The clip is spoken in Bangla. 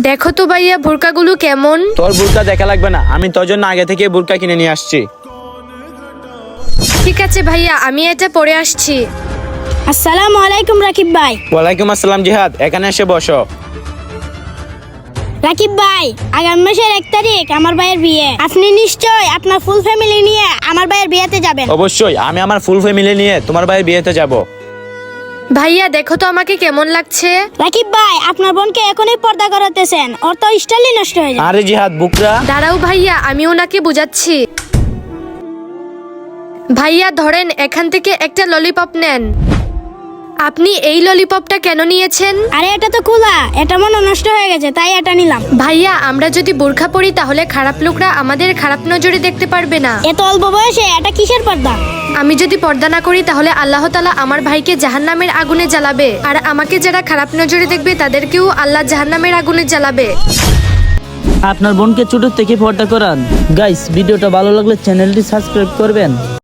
দেখো তো ভাইয়া বোরকাগুলো কেমন। তোর বোরকা দেখা লাগবে না, আমি তোর জন্য আগে থেকে বোরকা কিনে নিয়ে আসছি। ঠিক আছে ভাইয়া, আমি এটা পরে আসছি। আসসালামু আলাইকুম রাকিব ভাই। ওয়ালাইকুম আসসালাম জিহাদ, এখানে এসে বসো। রাকিব ভাই, আগামী মাসের 1 তারিখ আমার ভাইয়ের বিয়ে। আপনি নিশ্চয় আপনার ফুল ফ্যামিলি নিয়ে আমার ভাইয়ের বিয়েতে যাবেন। অবশ্যই, আমি আমার ফুল ফ্যামিলি নিয়ে তোমার ভাইয়ের বিয়েতে যাব। ভাইয়া দেখো তো আমাকে কেমন লাগছে। রাকিব ভাই, আপনার বোনকে এখনই পর্দা করাতেছেন, ওর তো স্টাইলই নষ্ট হয়ে যায়। আরে জিহাদ বুকরা, দাঁড়াও ভাইয়া, আমি ওনাকে বুঝাচ্ছি। ভাইয়া ধরেন, এখান থেকে একটা ললিপপ নেন। আপনি এই ললিপপটা কেন নিয়েছেন? আরে এটা তো খোলা, এটা মনে হয় নষ্ট হয়ে গেছে, তাই এটা নিলাম। ভাইয়া আমরা যদি বোরখা পরি তাহলে খারাপ লোকরা আমাদের খারাপ নজরে দেখতে পারবে না। এত অল্প বয়সে এটা কিসের পর্দা? আমি যদি পর্দা না করি তাহলে আল্লাহ তাআলা আমার ভাইকে জাহান্নামের আগুনে জ্বালাবে, আর আমাকে যারা খারাপ নজরে দেখবে তাদেরকেও আল্লাহ জাহান্নামের আগুনে জ্বালাবে। আপনার বোনকে ছোট থেকে পর্দা করান। গাইস, ভিডিওটা ভালো লাগলে চ্যানেলটি সাবস্ক্রাইব করবেন।